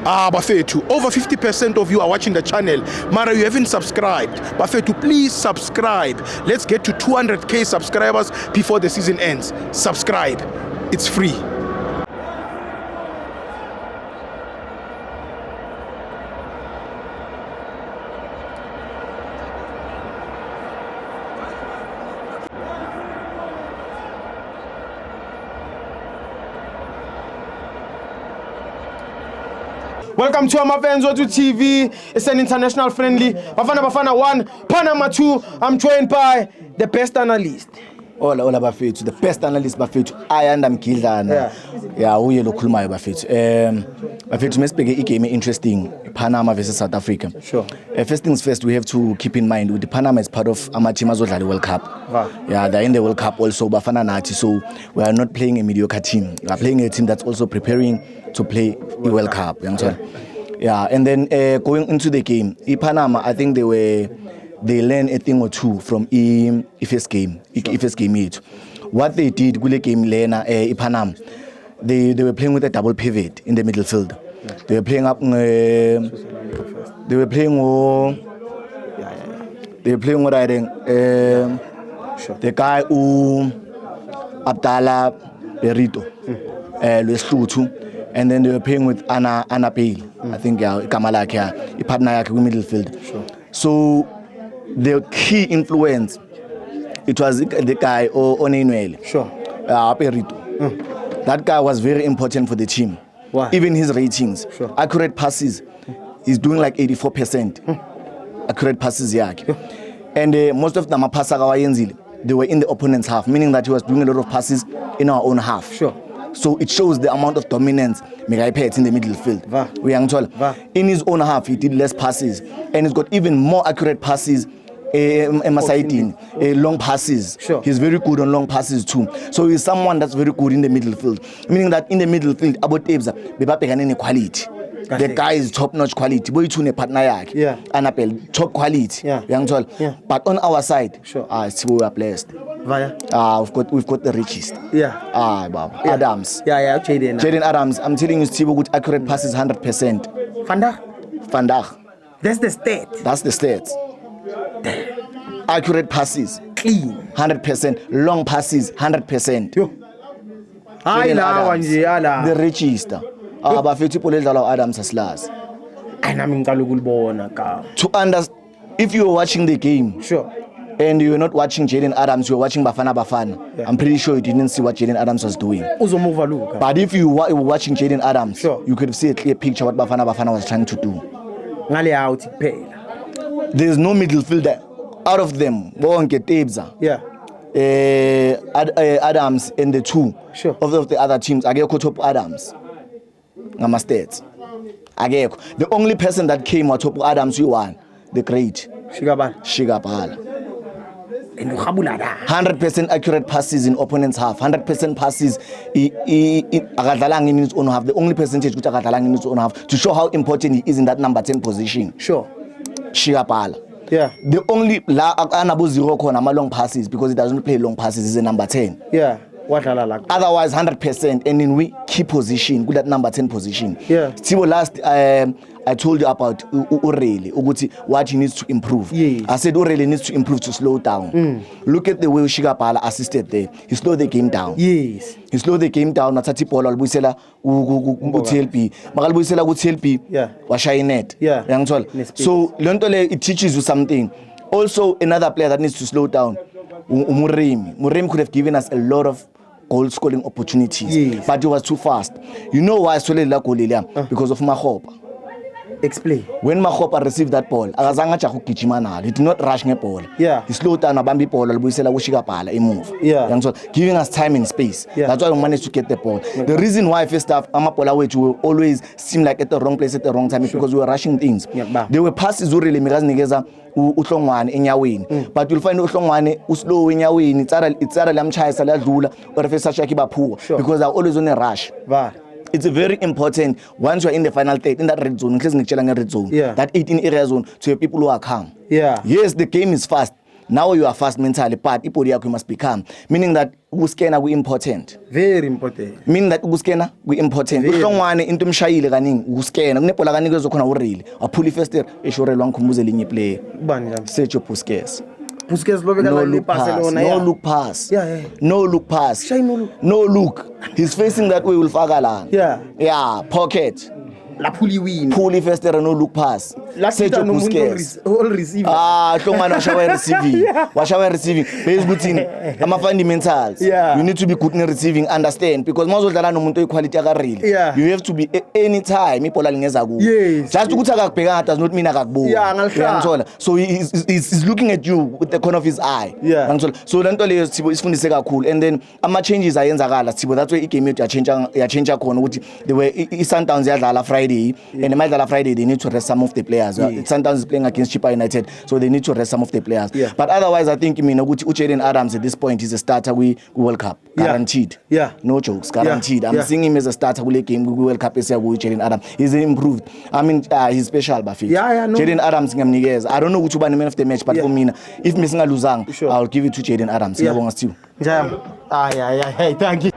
Bafethu, over 50% of you are watching the channel. Mara, you haven't subscribed. Bafethu, please subscribe. Let's get to 200k subscribers before the season ends. Subscribe. It's free. Welcome to my fans Otu TV. It's an international friendly. Bafana 1, Panama 2. I'm joined by the best analyst. Hola bafethu, the best analyst bafethu. Ayanda Mkidlana. Yeah, uye lokhulumayo bafethu. Bafethu mesibheke igame interesting, Panama versus South Africa. Sure. First things first, we have to keep in mind the Panama is part of ama-team azodlala World Cup. Yeah, they're in the World Cup also bafana nathi, so we are not playing a mediocre team. We are playing a team that's also preparing to play the World Cup. Yeah, and then going into the game, Panama, I think they learned a thing or two from first game. What they did with the game Lena Panama, they were playing with a double pivot in the middle field. They were playing up what I think the guy who Abdallah Berito Luis, and then they were playing with Anna Pale. I think Kamala Kia, partner yake in middle field. So the key influence, it was the guy Onenwele. Perito. That guy was very important for the team. Why? Even his ratings, accurate passes, he's doing like 84%. Accurate passes, and most of them are passes. They were in the opponent's half, meaning that he was doing a lot of passes in our own half. So it shows the amount of dominance Megaipe in the middle field. In his own half, he did less passes, and he's got even more accurate passes. Long passes. He's very good on long passes too. So he's someone that's very good in the middle field. Meaning that in the middle field, about Ebza, Beba quality. The guy is top-notch quality. Boy, tune partner Annabelle, top quality. But on our side, we are blessed. We've got the richest. Adams. Jaden Adams. I'm telling you, Steve, good accurate passes 100%. Vandag. That's the state. That's the stats. Accurate passes, clean, 100%. Long passes, 100%. The richest. Bafethu Polezalo Adams Aslas. To understand, if you are watching the game, and you're not watching Jaden Adams, you're watching Bafana. I'm pretty sure you didn't see what Jaden Adams was doing. But if you were watching Jaden Adams, you could see a clear picture what Bafana was trying to do. There's no middle fielder out of them. Won't get Tebza. Adams and the two of the other teams. Ageko top Adams. Namaste. Ageko. The only person that came on top of Adams, you won. The great Shigabala. 100% accurate passes in opponent's half. 100% passes Agadalang in his own half. The only percentage which Agadalang in his own half to show how important he is in that number 10 position. Shigabala. The only Anabu zero corner long passes because he doesn't play long passes is a number 10. Otherwise 100% and in we key position, good at number 10 position. Still last I told you about Urele, what he needs to improve. I said Urele needs to improve to slow down. Look at the way Shigapala assisted there. He slowed the game down. He slowed the game down. Natati Paul Albusela TLP. Magalbusela TLP. Washayinet. So Lontole, it teaches you something. Also another player that needs to slow down. Murem could have given us a lot of goal scoring opportunities, but he was too fast. You know why Solela Golelia? Because of Mahopa. Explain. When Mahopa received that ball, he did not rush the ball. He slowed down a bambi ball, he moved. Giving us time and space. That's why we managed to get the ball. The reason why first half Amapola will always seem like at the wrong place at the wrong time is because we were rushing things. There were passes really uhlongwane enyaweni, but you'll find uhlongwane uslow enyaweni itsara lamchaya saladlula or first shaki baphuwa because they're always on a rush. It's very important once you're in the final third in that red zone, that 18 area zone, to have people who are calm. Yes, the game is fast, Now you are fast mentally, but ibody yakho must become. Meaning that ukuskena ku-important. Very important. Meaning that ukuskena ku-important. Uhlongwane into emshayile kaningi ukuskena. Kunebhola kaningi ezokhona urile. Waphula ifestera eshorelwa wangikhumbuza elinye player. Ubani njani? Sergio Busquets. Busquets lo beka la Barcelona. No look pass. Yeah. No look pass. Shy no look. No look. He's facing that way ulfaka lana. Yeah, pocket. La puli win. Pull ifestera no look pass. Sergio Busquets. All receiver. Hlongwane washawa receiving. Washawa receiving. Base kuthini ama fundamentals. You need to be good in receiving, understand, because mawuzodlala nomuntu equality akarile. You have to be anytime ibhola lingeza kuwe. Just ukuthi akakubheka does not mean akakubuka. Ngiyangithola. So he's looking at you with the corner of his eye. Ngiyangithola. So lento leyo Sipho isifundise kakhulu, and then ama changes ayenzakala Sipho, that's why igame yethu ya change khona ukuthi they were i-Sundowns yadlala Friday, and emadlala Friday they need to rest some of the players. Sundowns is playing against Chippa United, so they need to rest some of the players. But otherwise I think ukuthi uJayden Adams at this point is a starter we World Cup, guaranteed. No jokes, guaranteed. I'm seeing him as a starter kule game we World Cup esiya ku Jayden Adams. He's improved. I mean he's special Bafiki. No. Jayden Adams ngiyamnikeza. I don't know ukuthi ubani man of the match, but for mina if misingaluzanga I'll give it to Jayden Adams. Ngiyabonga Steve. Njaya. Thank you.